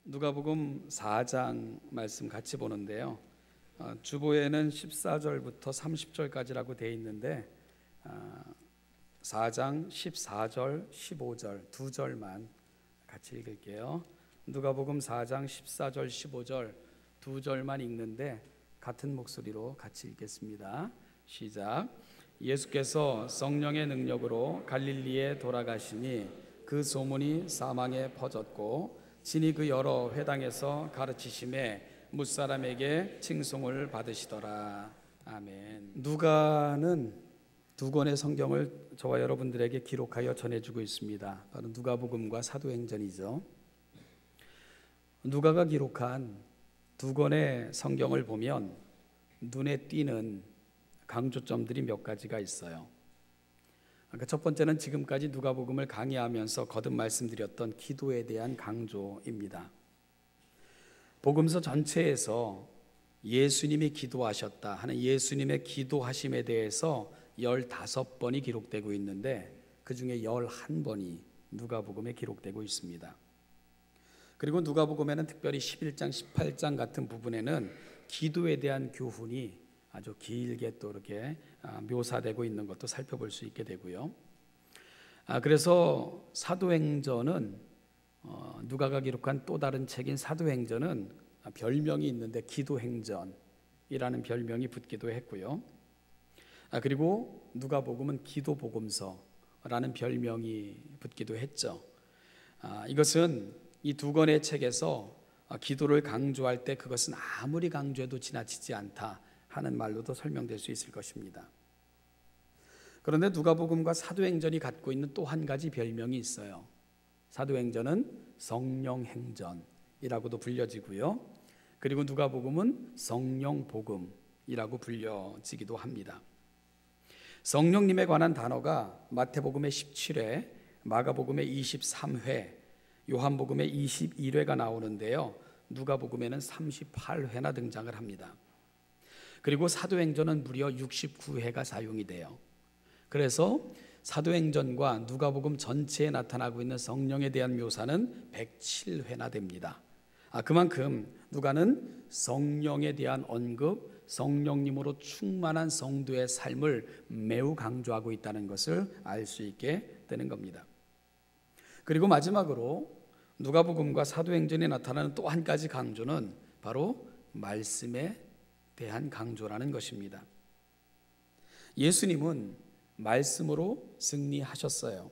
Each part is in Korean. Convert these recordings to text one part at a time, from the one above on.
누가복음 4장 말씀 같이 보는데요. 주보에는 14절부터 30절까지라고 되어 있는데 4장 14절, 15절 두 절만 같이 읽을게요. 누가복음 4장 14절, 15절 두 절만 읽는데 같은 목소리로 같이 읽겠습니다. 시작. 예수께서 성령의 능력으로 갈릴리에 돌아가시니 그 소문이 사망에 퍼졌고 진이 그 여러 회당에서 가르치심에 뭇사람에게 칭송을 받으시더라. 아멘. 누가는 두 권의 성경을 저와 여러분들에게 기록하여 전해주고 있습니다. 바로 누가복음과 사도행전이죠. 누가가 기록한 두 권의 성경을 보면 눈에 띄는 강조점들이 몇 가지가 있어요. 첫 번째는 지금까지 누가복음을 강의하면서 거듭 말씀드렸던 기도에 대한 강조입니다. 복음서 전체에서 예수님이 기도하셨다 하는 예수님의 기도하심에 대해서 15번이 기록되고 있는데 그 중에 11번이 누가복음에 기록되고 있습니다. 그리고 누가복음에는 특별히 11장, 18장 같은 부분에는 기도에 대한 교훈이 아주 길게 또 이렇게 묘사되고 있는 것도 살펴볼 수 있게 되고요. 그래서 사도행전은 누가가 기록한 또 다른 책인 사도행전은 별명이 있는데 기도행전이라는 별명이 붙기도 했고요. 그리고 누가복음은 기도복음서라는 별명이 붙기도 했죠. 이것은 이 두 권의 책에서 기도를 강조할 때 그것은 아무리 강조해도 지나치지 않다 하는 말로도 설명될 수 있을 것입니다. 그런데 누가복음과 사도행전이 갖고 있는 또 한 가지 별명이 있어요. 사도행전은 성령행전이라고도 불려지고요. 그리고 누가복음은 성령복음이라고 불려지기도 합니다. 성령님에 관한 단어가 마태복음의 17회, 마가복음의 23회, 요한복음의 21회가 나오는데요. 누가복음에는 38회나 등장을 합니다. 그리고 사도행전은 무려 69회가 사용이 돼요. 그래서 사도행전과 누가복음 전체에 나타나고 있는 성령에 대한 묘사는 107회나 됩니다. 그만큼 누가는 성령에 대한 언급, 성령님으로 충만한 성도의 삶을 매우 강조하고 있다는 것을 알 수 있게 되는 겁니다. 그리고 마지막으로 누가복음과 사도행전에 나타나는 또 한 가지 강조는 바로 말씀에 대한 강조라는 것입니다. 예수님은 말씀으로 승리하셨어요.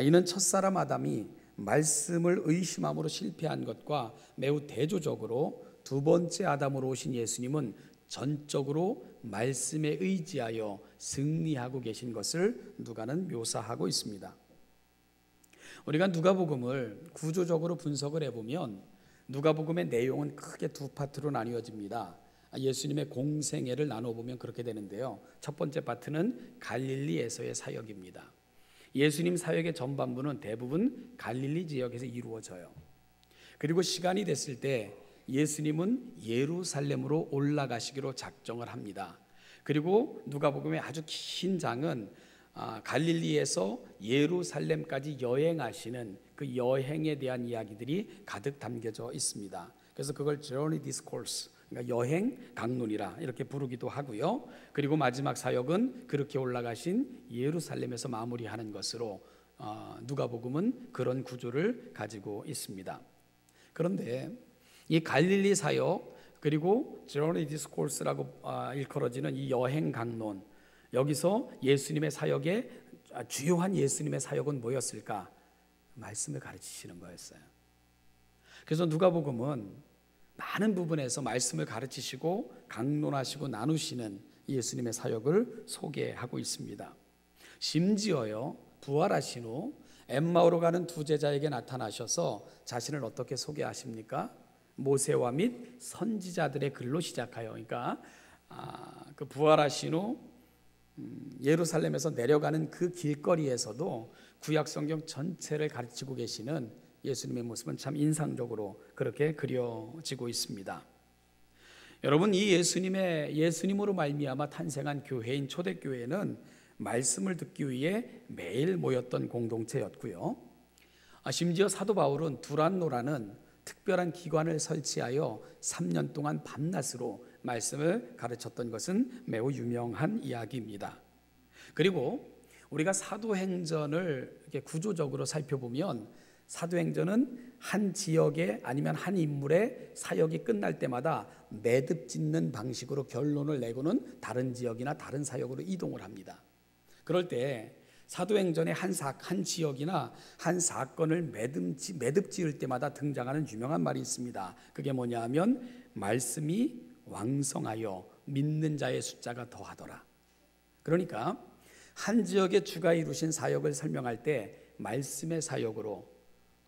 이는 첫사람 아담이 말씀을 의심함으로 실패한 것과 매우 대조적으로 두 번째 아담으로 오신 예수님은 전적으로 말씀에 의지하여 승리하고 계신 것을 누가는 묘사하고 있습니다. 우리가 누가복음을 구조적으로 분석을 해보면 누가복음의 내용은 크게 두 파트로 나뉘어집니다. 예수님의 공생애를 나눠보면 그렇게 되는데요. 첫 번째 파트는 갈릴리에서의 사역입니다. 예수님 사역의 전반부는 대부분 갈릴리 지역에서 이루어져요. 그리고 시간이 됐을 때 예수님은 예루살렘으로 올라가시기로 작정을 합니다. 그리고 누가복음의 아주 긴 장은 갈릴리에서 예루살렘까지 여행하시는 그 여행에 대한 이야기들이 가득 담겨져 있습니다. 그래서 그걸 Journey Discourse, 그러니까 여행 강론이라 이렇게 부르기도 하고요. 그리고 마지막 사역은 그렇게 올라가신 예루살렘에서 마무리하는 것으로 누가복음은 그런 구조를 가지고 있습니다. 그런데 이 갈릴리 사역 그리고 Journey Discourse라고 일컬어지는 이 여행 강론, 여기서 예수님의 사역의 주요한 예수님의 사역은 뭐였을까? 말씀을 가르치시는 거였어요. 그래서 누가복음은 많은 부분에서 말씀을 가르치시고 강론하시고 나누시는 예수님의 사역을 소개하고 있습니다. 심지어요, 부활하신 후 엠마오로 가는 두 제자에게 나타나셔서 자신을 어떻게 소개하십니까? 모세와 및 선지자들의 글로 시작하여, 그러니까 그 부활하신 후 예루살렘에서 내려가는 그 길거리에서도 구약 성경 전체를 가르치고 계시는 예수님의 모습은 참 인상적으로 그렇게 그려지고 있습니다. 여러분, 이 예수님으로 말미암아 탄생한 교회인 초대교회는 말씀을 듣기 위해 매일 모였던 공동체였고요. 심지어 사도 바울은 두란노라는 특별한 기관을 설치하여 3년 동안 밤낮으로 말씀을 가르쳤던 것은 매우 유명한 이야기입니다. 그리고 우리가 사도행전을 이렇게 구조적으로 살펴보면 사도행전은 한 지역에 아니면 한 인물의 사역이 끝날 때마다 매듭 짓는 방식으로 결론을 내고는 다른 지역이나 다른 사역으로 이동을 합니다. 그럴 때 사도행전의 한 지역이나 한 사건을 매듭 지을 때마다 등장하는 유명한 말이 있습니다. 그게 뭐냐 하면 말씀이 왕성하여 믿는 자의 숫자가 더하더라. 그러니까 한 지역의 주가 이루신 사역을 설명할 때 말씀의 사역으로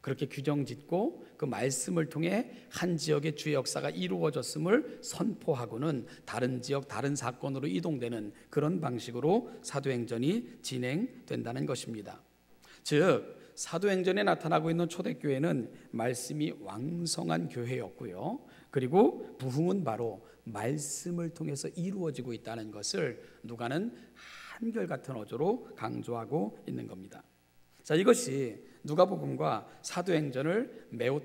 그렇게 규정짓고 그 말씀을 통해 한 지역의 주의 역사가 이루어졌음을 선포하고는 다른 지역 다른 사건으로 이동되는 그런 방식으로 사도행전이 진행된다는 것입니다. 즉 사도행전에 나타나고 있는 초대교회는 말씀이 왕성한 교회였고요. 그리고 부흥은 바로 말씀을 통해서 이루어지고 있다는 것을 누가는 한결같은 어조로 강조하고 있는 겁니다. 자, 이것이 누가복음과 사도행전을 매우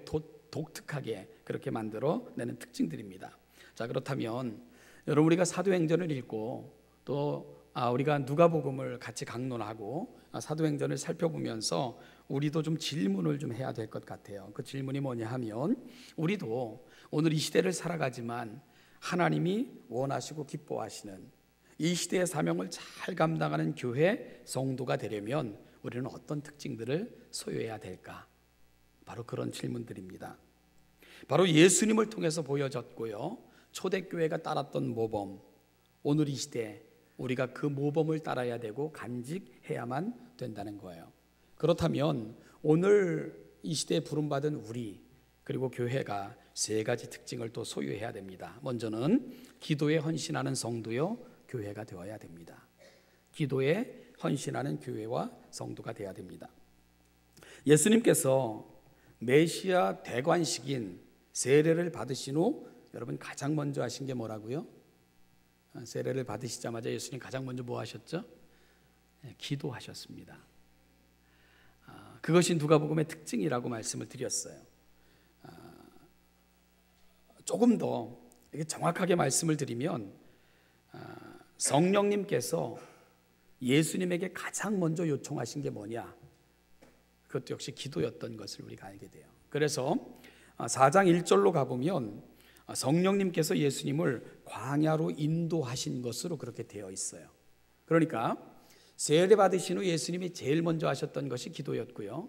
독특하게 그렇게 만들어내는 특징들입니다. 자, 그렇다면 여러분 우리가 사도행전을 읽고 또 우리가 누가복음을 같이 강론하고 사도행전을 살펴보면서 우리도 좀 질문을 좀 해야 될 것 같아요. 그 질문이 뭐냐 하면 우리도 오늘 이 시대를 살아가지만 하나님이 원하시고 기뻐하시는 이 시대의 사명을 잘 감당하는 교회 성도가 되려면 우리는 어떤 특징들을 소유해야 될까? 바로 그런 질문들입니다. 바로 예수님을 통해서 보여졌고요. 초대교회가 따랐던 모범, 오늘 이 시대 우리가 그 모범을 따라야 되고 간직해야만 된다는 거예요. 그렇다면 오늘 이 시대에 부름받은 우리 그리고 교회가 세 가지 특징을 또 소유해야 됩니다. 먼저는 기도에 헌신하는 성도요 교회가 되어야 됩니다. 기도에 헌신하는 교회와 성도가 되어야 됩니다. 예수님께서 메시아 대관식인 세례를 받으신 후 여러분 가장 먼저 하신 게 뭐라고요? 세례를 받으시자마자 예수님 가장 먼저 뭐 하셨죠? 기도하셨습니다. 그것이 누가복음의 특징이라고 말씀을 드렸어요. 조금 더 정확하게 말씀을 드리면 성령님께서 예수님에게 가장 먼저 요청하신 게 뭐냐? 그것도 역시 기도였던 것을 우리가 알게 돼요. 그래서 4장 1절로 가보면 성령님께서 예수님을 광야로 인도하신 것으로 그렇게 되어 있어요. 그러니까 세례 받으신 후 예수님이 제일 먼저 하셨던 것이 기도였고요.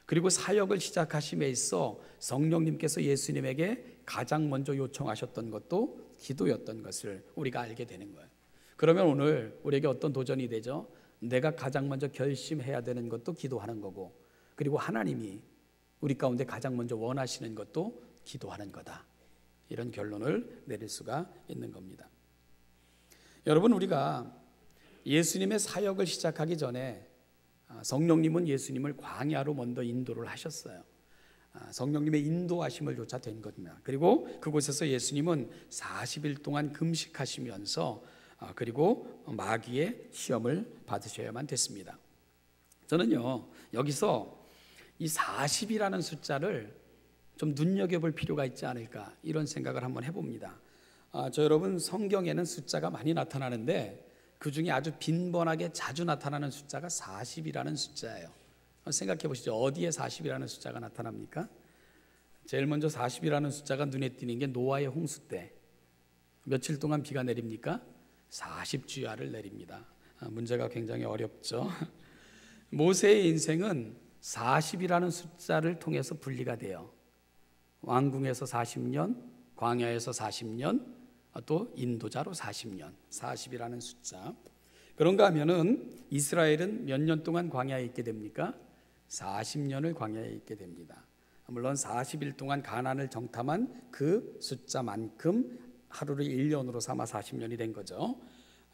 그리고 사역을 시작하심에 있어 성령님께서 예수님에게 가장 먼저 요청하셨던 것도 기도였던 것을 우리가 알게 되는 거예요. 그러면 오늘 우리에게 어떤 도전이 되죠? 내가 가장 먼저 결심해야 되는 것도 기도하는 거고, 그리고 하나님이 우리 가운데 가장 먼저 원하시는 것도 기도하는 거다. 이런 결론을 내릴 수가 있는 겁니다. 여러분 우리가 예수님의 사역을 시작하기 전에 성령님은 예수님을 광야로 먼저 인도를 하셨어요. 성령님의 인도하심을 조차 된 겁니다. 그리고 그곳에서 예수님은 40일 동안 금식하시면서 그리고 마귀의 시험을 받으셔야만 됐습니다. 저는요 여기서 이 40이라는 숫자를 좀 눈여겨볼 필요가 있지 않을까 이런 생각을 한번 해봅니다. 저 여러분 성경에는 숫자가 많이 나타나는데 그 중에 아주 빈번하게 자주 나타나는 숫자가 40이라는 숫자예요. 생각해 보시죠. 어디에 40이라는 숫자가 나타납니까? 제일 먼저 40이라는 숫자가 눈에 띄는 게 노아의 홍수 때 며칠 동안 비가 내립니까? 40주야를 내립니다. 문제가 굉장히 어렵죠. 모세의 인생은 40이라는 숫자를 통해서 분리가 돼요. 왕궁에서 40년, 광야에서 40년, 또 인도자로 40년, 40이라는 숫자. 그런가 하면은 이스라엘은 몇 년 동안 광야에 있게 됩니까? 40년을 광야에 있게 됩니다. 물론 40일 동안 가나안을 정탐한 그 숫자만큼 하루를 1년으로 삼아 40년이 된 거죠.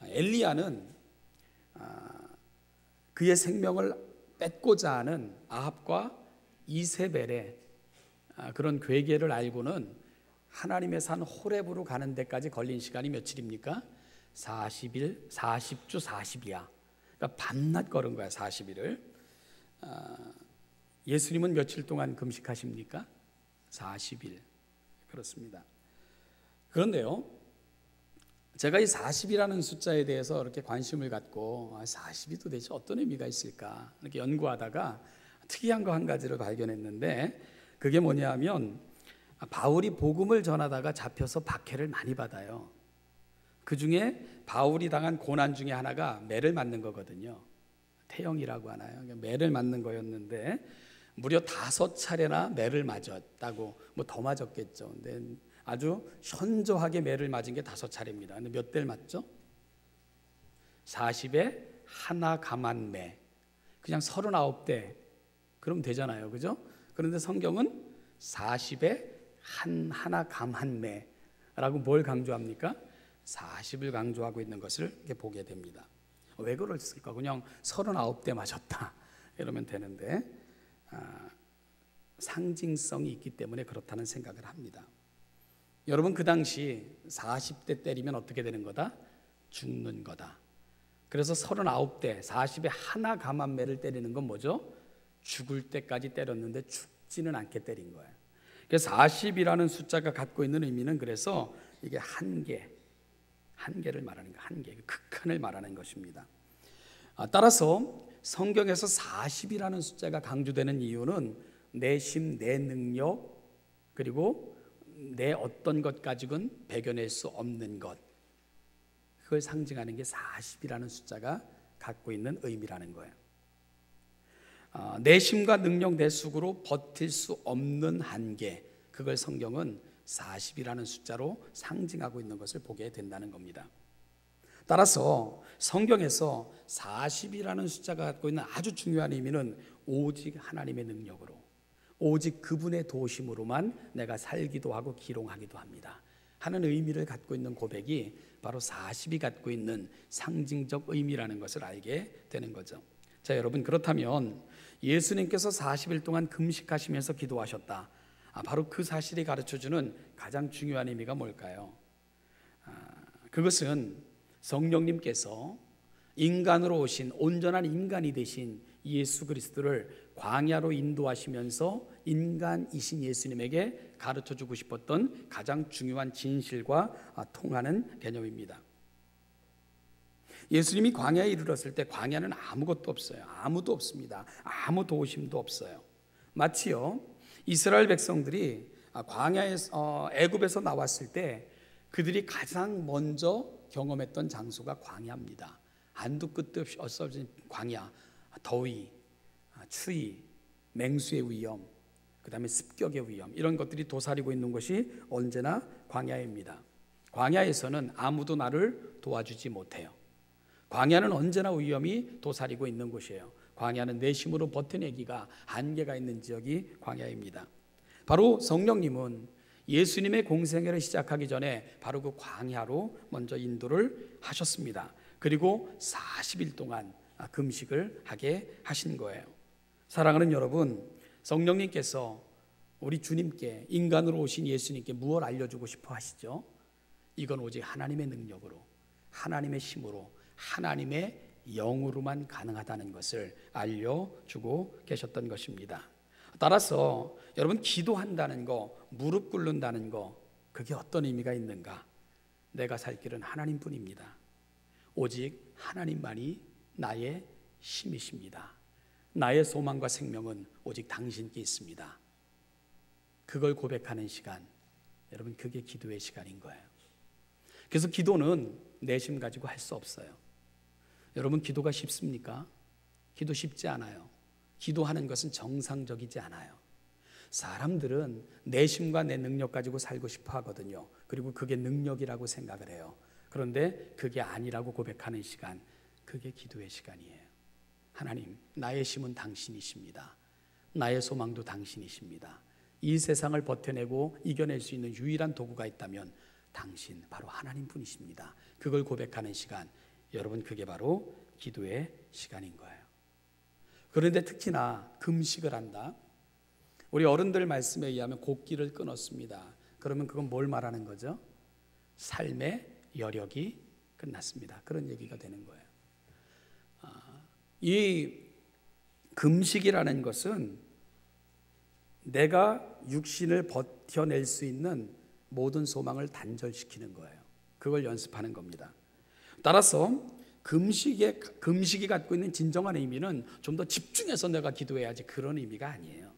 엘리야는 그의 생명을 뺏고자 하는 아합과 이세벨의 그런 괴계를 알고는 하나님의 산 호렙으로 가는 데까지 걸린 시간이 며칠입니까? 40일, 40주 40이야. 그러니까 밤낮 걸은 거야, 40일을. 예수님은 며칠 동안 금식하십니까? 40일. 그렇습니다. 그런데요, 제가 이 40이라는 숫자에 대해서 이렇게 관심을 갖고 40이 도대체 어떤 의미가 있을까 이렇게 연구하다가 특이한 거 한 가지를 발견했는데, 그게 뭐냐면 바울이 복음을 전하다가 잡혀서 박해를 많이 받아요. 그 중에 바울이 당한 고난 중에 하나가 매를 맞는 거거든요. 태형이라고 하나요? 매를 맞는 거였는데 무려 5차례나 매를 맞았다고, 뭐 더 맞았겠죠. 근데 아주 현저하게 매를 맞은 게 5차례입니다. 근데 몇 대를 맞죠? 40에 하나 감한 매. 그냥 39대 그러면 되잖아요. 그죠? 그런데 성경은 40에 하나 감한 매라고 뭘 강조합니까? 40을 강조하고 있는 것을 이렇게 보게 됩니다. 왜 그랬을까? 그냥 39대 맞았다 이러면 되는데 상징성이 있기 때문에 그렇다는 생각을 합니다. 여러분, 그 당시 40대 때리면 어떻게 되는 거다? 죽는 거다. 그래서 39대 40에 하나 감한 매를 때리는 건 뭐죠? 죽을 때까지 때렸는데 죽지는 않게 때린 거예요. 그래서 40이라는 숫자가 갖고 있는 의미는 그래서 이게 한계를 말하는 거, 한계, 극한을 말하는 것입니다. 따라서 성경에서 40이라는 숫자가 강조되는 이유는 내 힘, 내 능력, 그리고 내 어떤 것 가지고는 배겨낼 수 없는 것, 그걸 상징하는 게 40이라는 숫자가 갖고 있는 의미라는 거예요. 내 힘과 능력, 내 숙으로 버틸 수 없는 한계, 그걸 성경은 40이라는 숫자로 상징하고 있는 것을 보게 된다는 겁니다. 따라서 성경에서 40이라는 숫자가 갖고 있는 아주 중요한 의미는 오직 하나님의 능력으로, 오직 그분의 도심으로만 내가 살기도 하고 기롱하기도 합니다 하는 의미를 갖고 있는 고백이 바로 40이 갖고 있는 상징적 의미라는 것을 알게 되는 거죠. 자, 여러분, 그렇다면 예수님께서 40일 동안 금식하시면서 기도하셨다. 바로 그 사실이 가르쳐주는 가장 중요한 의미가 뭘까요? 그것은 성령님께서 인간으로 오신 온전한 인간이 되신 예수 그리스도를 광야로 인도하시면서 인간이신 예수님에게 가르쳐주고 싶었던 가장 중요한 진실과 통하는 개념입니다. 예수님이 광야에 이르렀을 때 광야는 아무것도 없어요. 아무도 없습니다. 아무 도우심도 없어요. 마치요, 이스라엘 백성들이 광야에서 애굽에서 나왔을 때 그들이 가장 먼저 경험했던 장소가 광야입니다. 한두 끝도 없이 없어진 광야, 더위, 추위, 맹수의 위험, 그 다음에 습격의 위험, 이런 것들이 도사리고 있는 것이 언제나 광야입니다. 광야에서는 아무도 나를 도와주지 못해요. 광야는 언제나 위험이 도사리고 있는 곳이에요. 광야는 내 힘으로 버텨내기가 한계가 있는 지역이 광야입니다. 바로 성령님은 예수님의 공생애를 시작하기 전에 바로 그 광야로 먼저 인도를 하셨습니다. 그리고 40일 동안 금식을 하게 하신 거예요. 사랑하는 여러분, 성령님께서 우리 주님께, 인간으로 오신 예수님께 무엇을 알려주고 싶어 하시죠? 이건 오직 하나님의 능력으로, 하나님의 힘으로, 하나님의 영으로만 가능하다는 것을 알려주고 계셨던 것입니다. 따라서 여러분, 기도한다는 거, 무릎 꿇는다는 거, 그게 어떤 의미가 있는가? 내가 살 길은 하나님뿐입니다. 오직 하나님만이 나의 힘이십니다. 나의 소망과 생명은 오직 당신께 있습니다. 그걸 고백하는 시간, 여러분, 그게 기도의 시간인 거예요. 그래서 기도는 내심 가지고 할 수 없어요. 여러분, 기도가 쉽습니까? 기도 쉽지 않아요. 기도하는 것은 정상적이지 않아요. 사람들은 내심과 내 능력 가지고 살고 싶어 하거든요. 그리고 그게 능력이라고 생각을 해요. 그런데 그게 아니라고 고백하는 시간, 그게 기도의 시간이에요. 하나님, 나의 힘은 당신이십니다. 나의 소망도 당신이십니다. 이 세상을 버텨내고 이겨낼 수 있는 유일한 도구가 있다면 당신, 바로 하나님뿐이십니다. 그걸 고백하는 시간, 여러분, 그게 바로 기도의 시간인 거예요. 그런데 특히나 금식을 한다. 우리 어른들 말씀에 의하면 곡기를 끊었습니다. 그러면 그건 뭘 말하는 거죠? 삶의 여력이 끝났습니다. 그런 얘기가 되는 거예요. 이 금식이라는 것은 내가 육신을 버텨낼 수 있는 모든 소망을 단절시키는 거예요. 그걸 연습하는 겁니다. 따라서 금식이 갖고 있는 진정한 의미는 좀 더 집중해서 내가 기도해야지, 그런 의미가 아니에요.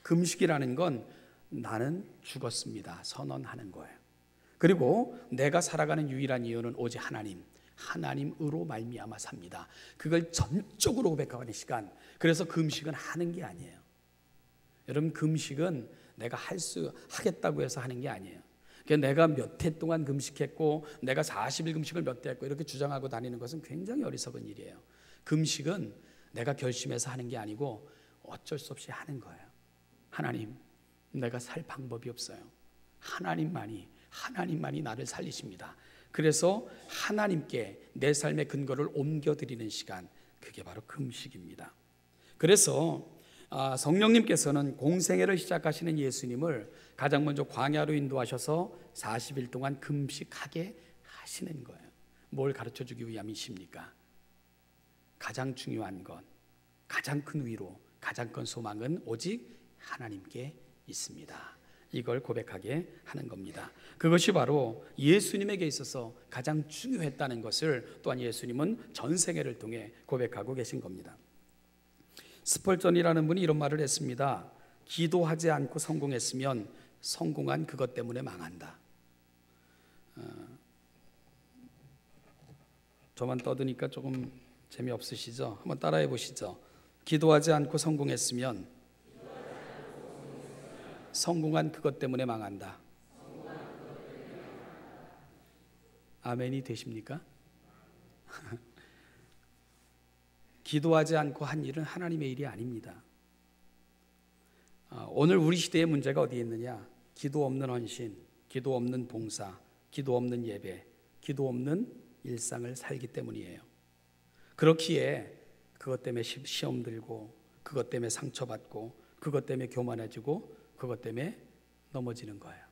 금식이라는 건 나는 죽었습니다 선언하는 거예요. 그리고 내가 살아가는 유일한 이유는 오직 하나님으로 말미암아 삽니다. 그걸 전적으로 고백하는 시간. 그래서 금식은 하는 게 아니에요. 여러분, 금식은 내가 하겠다고 해서 하는 게 아니에요. 그러니까 내가 몇 해 동안 금식했고 내가 40일 금식을 몇 대 했고 이렇게 주장하고 다니는 것은 굉장히 어리석은 일이에요. 금식은 내가 결심해서 하는 게 아니고 어쩔 수 없이 하는 거예요. 하나님, 내가 살 방법이 없어요. 하나님만이 나를 살리십니다. 그래서 하나님께 내 삶의 근거를 옮겨드리는 시간, 그게 바로 금식입니다. 그래서 성령님께서는 공생애를 시작하시는 예수님을 가장 먼저 광야로 인도하셔서 40일 동안 금식하게 하시는 거예요. 뭘 가르쳐주기 위함이십니까? 가장 중요한 건, 가장 큰 위로, 가장 큰 소망은 오직 하나님께 있습니다. 이걸 고백하게 하는 겁니다. 그것이 바로 예수님에게 있어서 가장 중요했다는 것을 또한 예수님은 전생애를 통해 고백하고 계신 겁니다. 스펄전이라는 분이 이런 말을 했습니다. 기도하지 않고 성공했으면 성공한 그것 때문에 망한다. 저만 떠드니까 조금 재미없으시죠? 한번 따라해 보시죠. 기도하지 않고 성공했으면 성공한 그것 때문에 망한다. 아멘이 되십니까? 기도하지 않고 한 일은 하나님의 일이 아닙니다. 오늘 우리 시대의 문제가 어디에 있느냐? 기도 없는 헌신, 기도 없는 봉사, 기도 없는 예배, 기도 없는 일상을 살기 때문이에요. 그렇기에 그것 때문에 시험 들고, 그것 때문에 상처받고, 그것 때문에 교만해지고, 그것 때문에 넘어지는 거예요.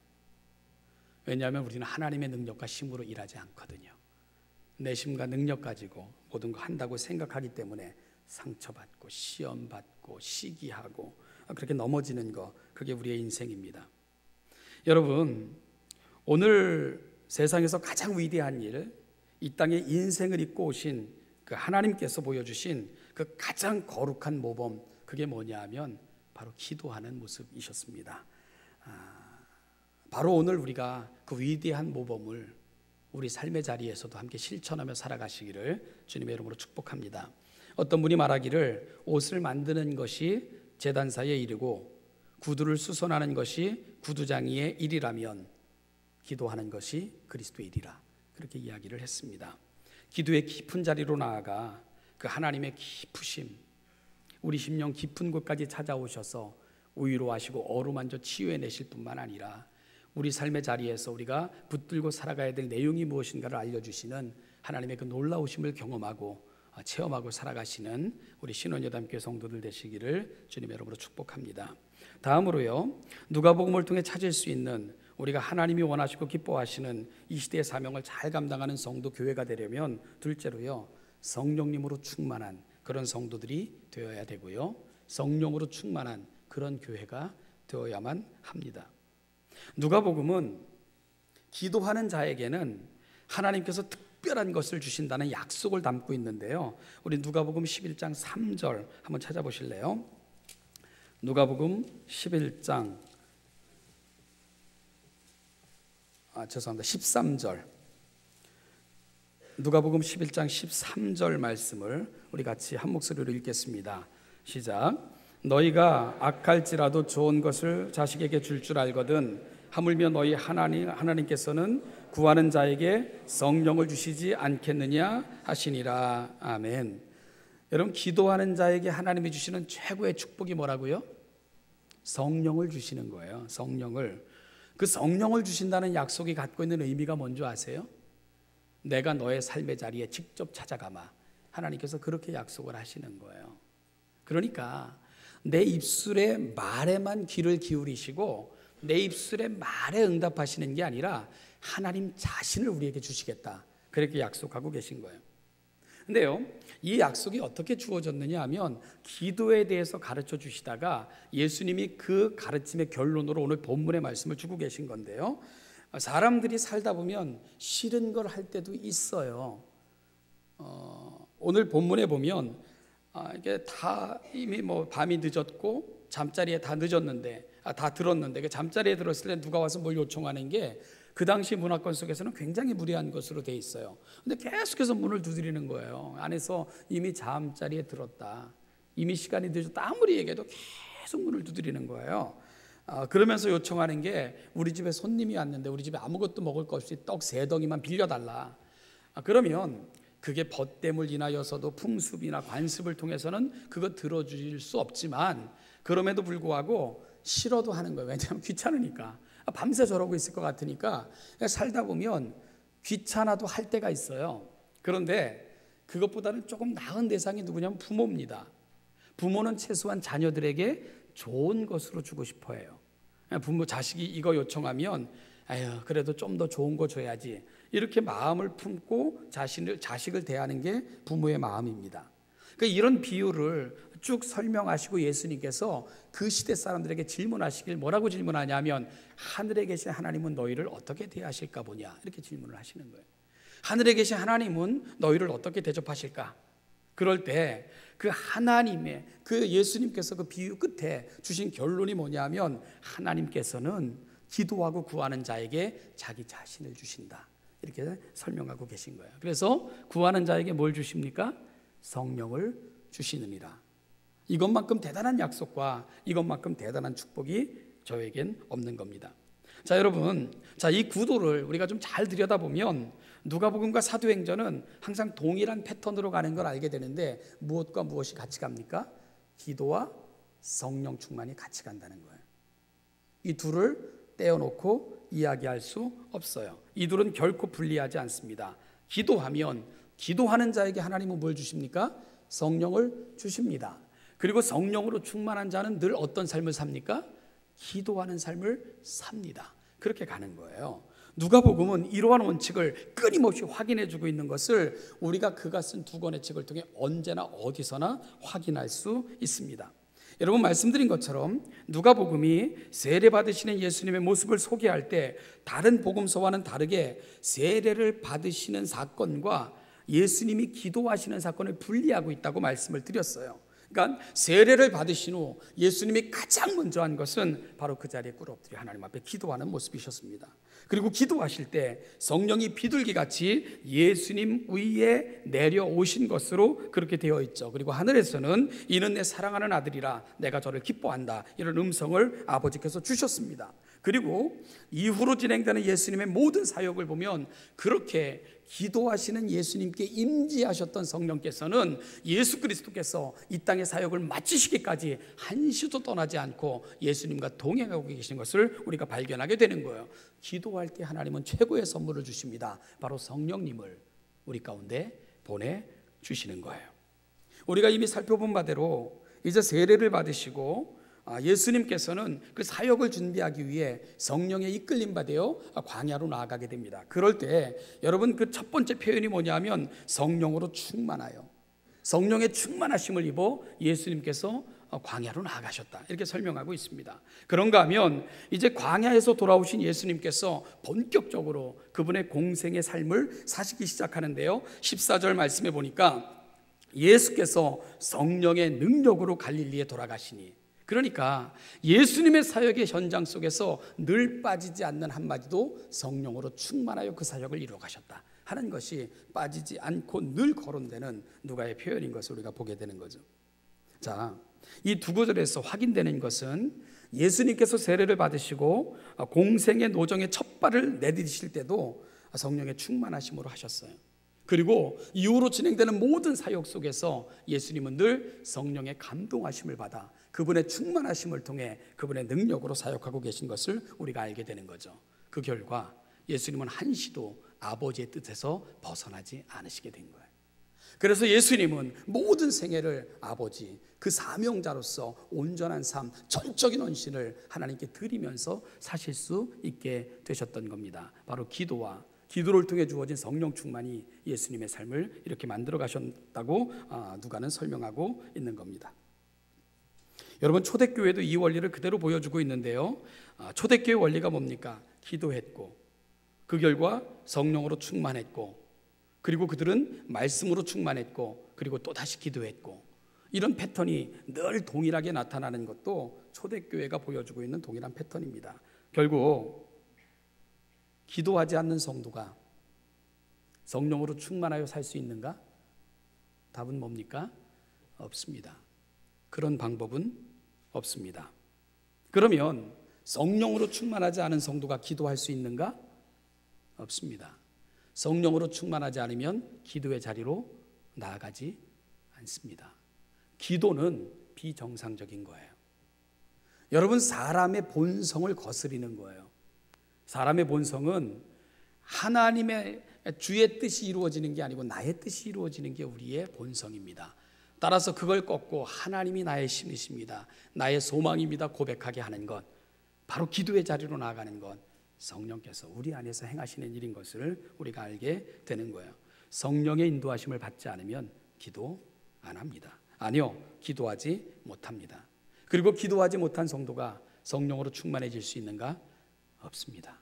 왜냐하면 우리는 하나님의 능력과 힘으로 일하지 않거든요. 내 힘과 능력 가지고 모든 거 한다고 생각하기 때문에 상처받고 시험받고 시기하고 그렇게 넘어지는 거, 그게 우리의 인생입니다. 여러분, 오늘 세상에서 가장 위대한 일, 이 땅에 인생을 입고 오신 그 하나님께서 보여주신 그 가장 거룩한 모범, 그게 뭐냐 하면 바로 기도하는 모습이셨습니다. 바로 오늘 우리가 그 위대한 모범을 우리 삶의 자리에서도 함께 실천하며 살아가시기를 주님의 이름으로 축복합니다. 어떤 분이 말하기를 옷을 만드는 것이 제단사의 일이고 구두를 수선하는 것이 구두장이의 일이라면 기도하는 것이 그리스도의 일이라, 그렇게 이야기를 했습니다. 기도의 깊은 자리로 나아가 그 하나님의 깊으심, 우리 심령 깊은 곳까지 찾아오셔서 위로하시고 어루만져 치유해내실 뿐만 아니라 우리 삶의 자리에서 우리가 붙들고 살아가야 될 내용이 무엇인가를 알려주시는 하나님의 그 놀라우심을 경험하고 체험하고 살아가시는 우리 신원여담교회 성도들 되시기를 주님의 이름으로 축복합니다. 다음으로요, 누가복음을 통해 찾을 수 있는 우리가 하나님이 원하시고 기뻐하시는 이 시대의 사명을 잘 감당하는 성도 교회가 되려면, 둘째로요, 성령님으로 충만한 그런 성도들이 되어야 되고요, 성령으로 충만한 그런 교회가 되어야만 합니다. 누가복음은 기도하는 자에게는 하나님께서 특별한 것을 주신다는 약속을 담고 있는데요, 우리 누가복음 11장 3절 한번 찾아보실래요? 누가복음 11장 13절, 누가복음 11장 13절 말씀을 우리 같이 한 목소리로 읽겠습니다. 시작. 너희가 악할지라도 좋은 것을 자식에게 줄 알거든 하물며 너희 하나님께서는 구하는 자에게 성령을 주시지 않겠느냐 하시니라. 아멘. 여러분, 기도하는 자에게 하나님이 주시는 최고의 축복이 뭐라고요? 성령을 주시는 거예요. 성령을. 그 성령을 주신다는 약속이 갖고 있는 의미가 뭔지 아세요? 내가 너의 삶의 자리에 직접 찾아가마. 하나님께서 그렇게 약속을 하시는 거예요. 그러니까 내 입술의 말에만 귀를 기울이시고 내 입술의 말에 응답하시는 게 아니라 하나님 자신을 우리에게 주시겠다, 그렇게 약속하고 계신 거예요. 근데요, 이 약속이 어떻게 주어졌느냐 하면 기도에 대해서 가르쳐 주시다가 예수님이 그 가르침의 결론으로 오늘 본문의 말씀을 주고 계신 건데요. 사람들이 살다 보면 싫은 걸 할 때도 있어요. 오늘 본문에 보면 이게 다 이미 뭐 밤이 늦었고 잠자리에 다 늦었는데 다 들었는데 그 잠자리에 들었을 때 누가 와서 뭘 요청하는 게 그 당시 문화권 속에서는 굉장히 무례한 것으로 돼 있어요. 근데 계속해서 문을 두드리는 거예요. 안에서 이미 잠자리에 들었다, 이미 시간이 늦었다, 아무리 얘기해도 계속 문을 두드리는 거예요. 그러면서 요청하는 게 우리 집에 손님이 왔는데 우리 집에 아무것도 먹을 것 없이 떡 3덩이만 빌려달라. 그러면 그게 벗됨을 인하여서도 풍습이나 관습을 통해서는 그거 들어줄 수 없지만 그럼에도 불구하고 싫어도 하는 거예요. 왜냐하면 귀찮으니까. 밤새 저러고 있을 것 같으니까. 살다 보면 귀찮아도 할 때가 있어요. 그런데 그것보다는 조금 나은 대상이 누구냐면 부모입니다. 부모는 최소한 자녀들에게 좋은 것으로 주고 싶어 해요. 부모, 자식이 이거 요청하면 아유, 그래도 좀 더 좋은 거 줘야지, 이렇게 마음을 품고 자식을 대하는 게 부모의 마음입니다. 그러니까 이런 비유를 쭉 설명하시고 예수님께서 그 시대 사람들에게 질문하시길 뭐라고 질문하냐면 하늘에 계신 하나님은 너희를 어떻게 대하실까 보냐, 이렇게 질문을 하시는 거예요. 하늘에 계신 하나님은 너희를 어떻게 대접하실까? 그럴 때 그 하나님의 그 예수님께서 그 비유 끝에 주신 결론이 뭐냐면 하나님께서는 기도하고 구하는 자에게 자기 자신을 주신다, 이렇게 설명하고 계신 거예요. 그래서 구하는 자에게 뭘 주십니까? 성령을 주시느니라. 이것만큼 대단한 약속과 이것만큼 대단한 축복이 저에겐 없는 겁니다. 자, 여러분, 이 구도를 우리가 좀 잘 들여다보면 누가복음과 사도행전은 항상 동일한 패턴으로 가는 걸 알게 되는데 무엇과 무엇이 같이 갑니까? 기도와 성령 충만이 같이 간다는 거예요. 이 둘을 떼어놓고 이야기할 수 없어요. 이 둘은 결코 분리하지 않습니다. 기도하면 기도하는 자에게 하나님은 뭘 주십니까? 성령을 주십니다. 그리고 성령으로 충만한 자는 늘 어떤 삶을 삽니까? 기도하는 삶을 삽니다. 그렇게 가는 거예요. 누가복음은 이러한 원칙을 끊임없이 확인해 주고 있는 것을 우리가 그가 쓴 2권의 책을 통해 언제나 어디서나 확인할 수 있습니다. 여러분, 말씀드린 것처럼 누가복음이 세례 받으시는 예수님의 모습을 소개할 때 다른 복음서와는 다르게 세례를 받으시는 사건과 예수님이 기도하시는 사건을 분리하고 있다고 말씀을 드렸어요. 그러니까 세례를 받으신 후 예수님이 가장 먼저 한 것은 바로 그 자리에 꿇어 엎드려 하나님 앞에 기도하는 모습이셨습니다. 그리고 기도하실 때 성령이 비둘기같이 예수님 위에 내려오신 것으로 그렇게 되어 있죠. 그리고 하늘에서는 이는 내 사랑하는 아들이라 내가 저를 기뻐한다, 이런 음성을 아버지께서 주셨습니다. 그리고 이후로 진행되는 예수님의 모든 사역을 보면 그렇게 기도하시는 예수님께 임재하셨던 성령께서는 예수 그리스도께서 이 땅의 사역을 마치시기까지 한시도 떠나지 않고 예수님과 동행하고 계신 것을 우리가 발견하게 되는 거예요. 기도할 때 하나님은 최고의 선물을 주십니다. 바로 성령님을 우리 가운데 보내주시는 거예요. 우리가 이미 살펴본 바대로 이제 세례를 받으시고 예수님께서는 그 사역을 준비하기 위해 성령의 이끌림 받아 광야로 나아가게 됩니다. 그럴 때 여러분, 그 첫 번째 표현이 뭐냐면 성령으로 충만하여, 성령의 충만하심을 입어 예수님께서 광야로 나아가셨다, 이렇게 설명하고 있습니다. 그런가 하면 이제 광야에서 돌아오신 예수님께서 본격적으로 그분의 공생의 삶을 사시기 시작하는데요, 14절 말씀에 보니까 예수께서 성령의 능력으로 갈릴리에 돌아가시니, 그러니까 예수님의 사역의 현장 속에서 늘 빠지지 않는 한마디도 성령으로 충만하여 그 사역을 이루어 가셨다 하는 것이 빠지지 않고 늘 거론되는 누가의 표현인 것을 우리가 보게 되는 거죠. 자, 이 2구절에서 확인되는 것은 예수님께서 세례를 받으시고 공생의 노정의 첫 발을 내디디실 때도 성령의 충만하심으로 하셨어요. 그리고 이후로 진행되는 모든 사역 속에서 예수님은 늘 성령의 감동하심을 받아 그분의 충만하심을 통해 그분의 능력으로 사역하고 계신 것을 우리가 알게 되는 거죠. 그 결과 예수님은 한시도 아버지의 뜻에서 벗어나지 않으시게 된 거예요. 그래서 예수님은 모든 생애를 아버지, 그 사명자로서 온전한 삶, 전적인 헌신을 하나님께 드리면서 사실 수 있게 되셨던 겁니다. 바로 기도와 기도를 통해 주어진 성령 충만이 예수님의 삶을 이렇게 만들어 가셨다고 누가는 설명하고 있는 겁니다. 여러분, 초대교회도 이 원리를 그대로 보여주고 있는데요. 초대교회 원리가 뭡니까? 기도했고 그 결과 성령으로 충만했고, 그리고 그들은 말씀으로 충만했고, 그리고 또다시 기도했고, 이런 패턴이 늘 동일하게 나타나는 것도 초대교회가 보여주고 있는 동일한 패턴입니다. 결국 기도하지 않는 성도가 성령으로 충만하여 살 수 있는가? 답은 뭡니까? 없습니다. 그런 방법은 없습니다. 그러면 성령으로 충만하지 않은 성도가 기도할 수 있는가? 없습니다. 성령으로 충만하지 않으면 기도의 자리로 나아가지 않습니다. 기도는 비정상적인 거예요. 여러분, 사람의 본성을 거스리는 거예요. 사람의 본성은 하나님의 주의 뜻이 이루어지는 게 아니고 나의 뜻이 이루어지는 게 우리의 본성입니다. 따라서 그걸 꺾고 하나님이 나의 신이십니다, 나의 소망입니다 고백하게 하는 것, 바로 기도의 자리로 나아가는 것, 성령께서 우리 안에서 행하시는 일인 것을 우리가 알게 되는 거예요. 성령의 인도하심을 받지 않으면 기도 안 합니다. 아니요, 기도하지 못합니다. 그리고 기도하지 못한 성도가 성령으로 충만해질 수 있는가? 없습니다.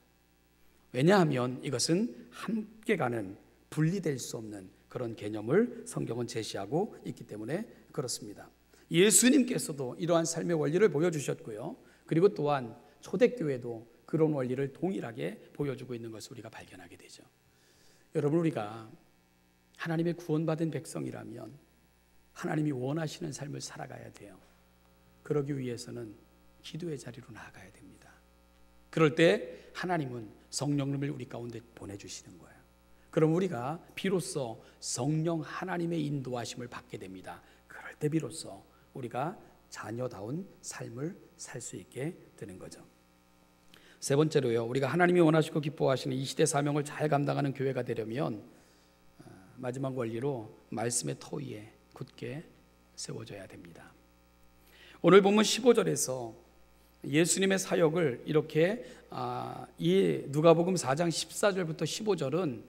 왜냐하면 이것은 함께 가는, 분리될 수 없는 그런 개념을 성경은 제시하고 있기 때문에 그렇습니다. 예수님께서도 이러한 삶의 원리를 보여주셨고요. 그리고 또한 초대교회도 그런 원리를 동일하게 보여주고 있는 것을 우리가 발견하게 되죠. 여러분, 우리가 하나님의 구원받은 백성이라면 하나님이 원하시는 삶을 살아가야 돼요. 그러기 위해서는 기도의 자리로 나아가야 됩니다. 그럴 때 하나님은 성령님을 우리 가운데 보내주시는 거예요. 그럼 우리가 비로소 성령 하나님의 인도하심을 받게 됩니다. 그럴 때 비로소 우리가 자녀다운 삶을 살 수 있게 되는 거죠. 세 번째로요, 우리가 하나님이 원하시고 기뻐하시는 이 시대 사명을 잘 감당하는 교회가 되려면 마지막 원리로 말씀의 터 위에 굳게 세워져야 됩니다. 오늘 본문 15절에서 예수님의 사역을 이렇게 이 누가복음 4장 14절부터 15절은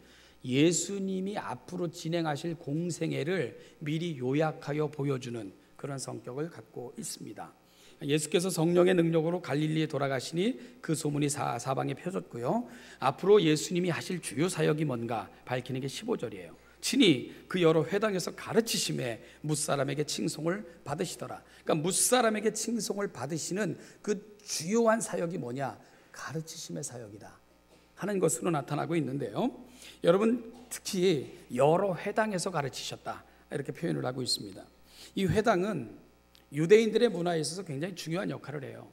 예수님이 앞으로 진행하실 공생애를 미리 요약하여 보여주는 그런 성격을 갖고 있습니다. 예수께서 성령의 능력으로 갈릴리에 돌아가시니 그 소문이 사방에 펴졌고요. 앞으로 예수님이 하실 주요 사역이 뭔가 밝히는 게 15절이에요. 친히 그 여러 회당에서 가르치심에 뭇사람에게 칭송을 받으시더라. 그러니까 뭇사람에게 칭송을 받으시는 그 주요한 사역이 뭐냐? 가르치심의 사역이다 하는 것으로 나타나고 있는데요. 여러분, 특히 여러 회당에서 가르치셨다 이렇게 표현을 하고 있습니다. 이 회당은 유대인들의 문화에 있어서 굉장히 중요한 역할을 해요.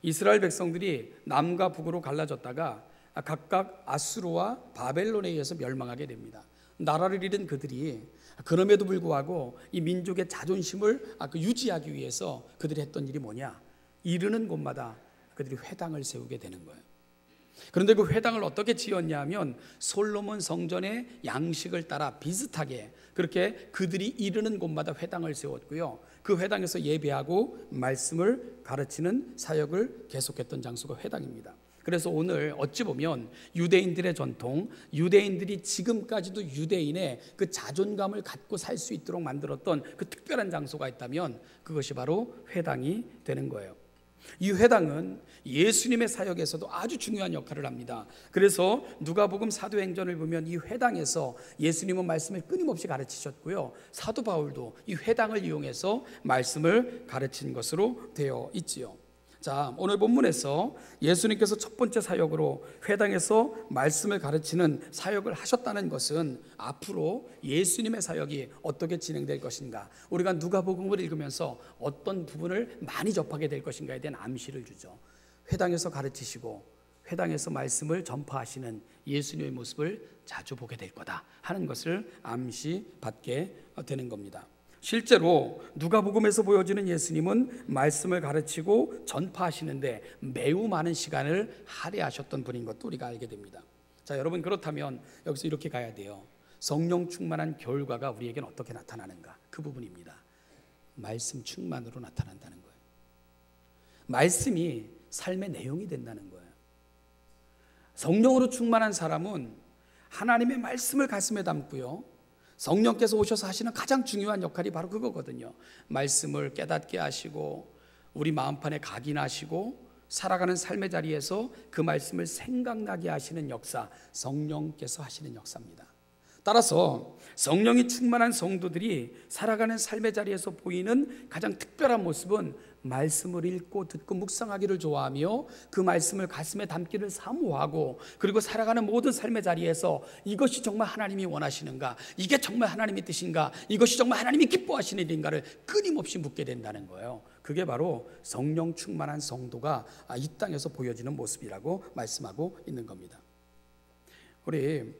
이스라엘 백성들이 남과 북으로 갈라졌다가 각각 아수르와 바벨론에 의해서 멸망하게 됩니다. 나라를 잃은 그들이 그럼에도 불구하고 이 민족의 자존심을 유지하기 위해서 그들이 했던 일이 뭐냐? 이르는 곳마다 그들이 회당을 세우게 되는 거예요. 그런데 그 회당을 어떻게 지었냐 하면 솔로몬 성전의 양식을 따라 비슷하게 그렇게 그들이 이르는 곳마다 회당을 세웠고요. 그 회당에서 예배하고 말씀을 가르치는 사역을 계속했던 장소가 회당입니다. 그래서 오늘 어찌 보면 유대인들의 전통, 유대인들이 지금까지도 유대인의 그 자존감을 갖고 살 수 있도록 만들었던 그 특별한 장소가 있다면 그것이 바로 회당이 되는 거예요. 이 회당은 예수님의 사역에서도 아주 중요한 역할을 합니다. 그래서 누가복음 사도행전을 보면 이 회당에서 예수님은 말씀을 끊임없이 가르치셨고요. 사도 바울도 이 회당을 이용해서 말씀을 가르친 것으로 되어 있지요. 자, 오늘 본문에서 예수님께서 첫 번째 사역으로 회당에서 말씀을 가르치는 사역을 하셨다는 것은 앞으로 예수님의 사역이 어떻게 진행될 것인가, 우리가 누가복음을 읽으면서 어떤 부분을 많이 접하게 될 것인가에 대한 암시를 주죠. 회당에서 가르치시고 회당에서 말씀을 전파하시는 예수님의 모습을 자주 보게 될 거다 하는 것을 암시받게 되는 겁니다. 실제로 누가복음에서 보여지는 예수님은 말씀을 가르치고 전파하시는데 매우 많은 시간을 할애하셨던 분인 것도 우리가 알게 됩니다. 자, 여러분, 그렇다면 여기서 이렇게 가야 돼요. 성령 충만한 결과가 우리에게는 어떻게 나타나는가? 그 부분입니다. 말씀 충만으로 나타난다는 거예요. 말씀이 삶의 내용이 된다는 거예요. 성령으로 충만한 사람은 하나님의 말씀을 가슴에 담고요, 성령께서 오셔서 하시는 가장 중요한 역할이 바로 그거거든요. 말씀을 깨닫게 하시고 우리 마음판에 각인하시고 살아가는 삶의 자리에서 그 말씀을 생각나게 하시는 역사, 성령께서 하시는 역사입니다. 따라서 성령이 충만한 성도들이 살아가는 삶의 자리에서 보이는 가장 특별한 모습은 말씀을 읽고 듣고 묵상하기를 좋아하며 그 말씀을 가슴에 담기를 사모하고, 그리고 살아가는 모든 삶의 자리에서 이것이 정말 하나님이 원하시는가, 이게 정말 하나님의 뜻인가, 이것이 정말 하나님이 기뻐하시는 일인가를 끊임없이 묻게 된다는 거예요. 그게 바로 성령 충만한 성도가 이 땅에서 보여지는 모습이라고 말씀하고 있는 겁니다. 우리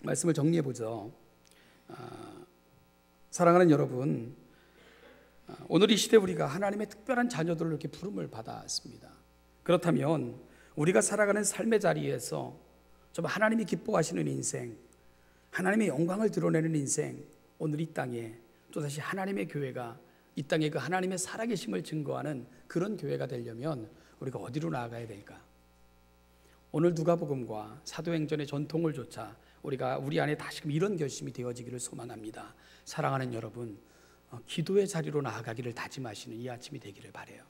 말씀을 정리해 보죠. 사랑하는 여러분, 오늘 이 시대 우리가 하나님의 특별한 자녀들로 이렇게 부름을 받았습니다. 그렇다면 우리가 살아가는 삶의 자리에서 좀 하나님이 기뻐하시는 인생, 하나님의 영광을 드러내는 인생, 오늘 이 땅에 또다시 하나님의 교회가 이 땅에 그 하나님의 살아계심을 증거하는 그런 교회가 되려면 우리가 어디로 나아가야 될까? 오늘 누가복음과 사도행전의 전통을 좇아 우리가 우리 안에 다시금 이런 결심이 되어지기를 소망합니다. 사랑하는 여러분, 기도의 자리로 나아가기를 다짐하시는 이 아침이 되기를 바라요.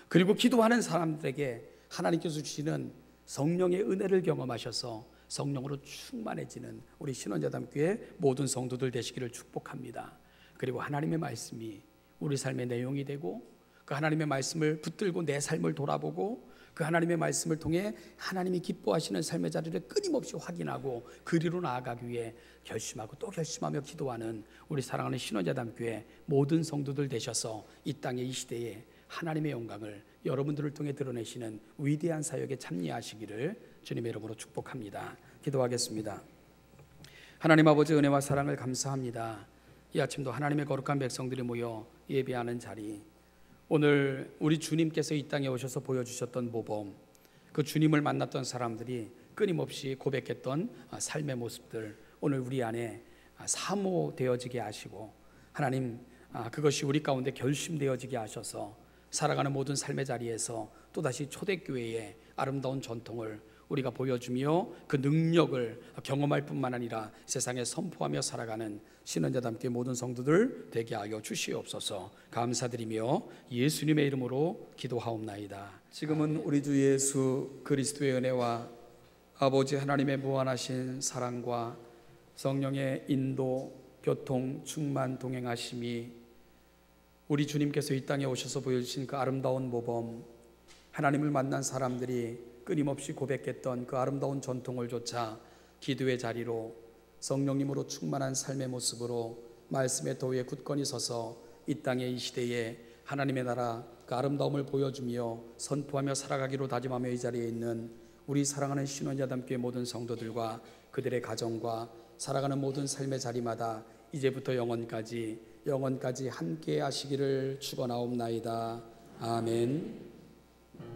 그리고 기도하는 사람들에게 하나님께서 주시는 성령의 은혜를 경험하셔서 성령으로 충만해지는 우리 신원자담교회 모든 성도들 되시기를 축복합니다. 그리고 하나님의 말씀이 우리 삶의 내용이 되고, 그 하나님의 말씀을 붙들고 내 삶을 돌아보고, 그 하나님의 말씀을 통해 하나님이 기뻐하시는 삶의 자리를 끊임없이 확인하고 그리로 나아가기 위해 결심하고 또 결심하며 기도하는 우리 사랑하는 신원자담교회 모든 성도들 되셔서 이 땅의 이 시대에 하나님의 영광을 여러분들을 통해 드러내시는 위대한 사역에 참여하시기를 주님의 이름으로 축복합니다. 기도하겠습니다. 하나님 아버지, 은혜와 사랑을 감사합니다. 이 아침도 하나님의 거룩한 백성들이 모여 예배하는 자리, 오늘 우리 주님께서 이 땅에 오셔서 보여주셨던 모범, 그 주님을 만났던 사람들이 끊임없이 고백했던 삶의 모습들, 오늘 우리 안에 사모되어지게 하시고, 하나님 그것이 우리 가운데 결심되어지게 하셔서 살아가는 모든 삶의 자리에서 또다시 초대교회의 아름다운 전통을 우리가 보여주며 그 능력을 경험할 뿐만 아니라 세상에 선포하며 살아가는 신원자담교회 모든 성도들 되게 하여 주시옵소서. 감사드리며 예수님의 이름으로 기도하옵나이다. 지금은 우리 주 예수 그리스도의 은혜와 아버지 하나님의 무한하신 사랑과 성령의 인도, 교통, 충만, 동행하심이 우리 주님께서 이 땅에 오셔서 보여주신 그 아름다운 모범, 하나님을 만난 사람들이 끊임없이 고백했던 그 아름다운 전통을 좇아 기도의 자리로 성령님으로 충만한 삶의 모습으로 말씀의 도위에 굳건히 서서 이 땅의 이 시대에 하나님의 나라 그 아름다움을 보여주며 선포하며 살아가기로 다짐하며 이 자리에 있는 우리 사랑하는 신원자담교회 모든 성도들과 그들의 가정과 살아가는 모든 삶의 자리마다 이제부터 영원까지 함께 하시기를 축원하옵나이다. 아멘.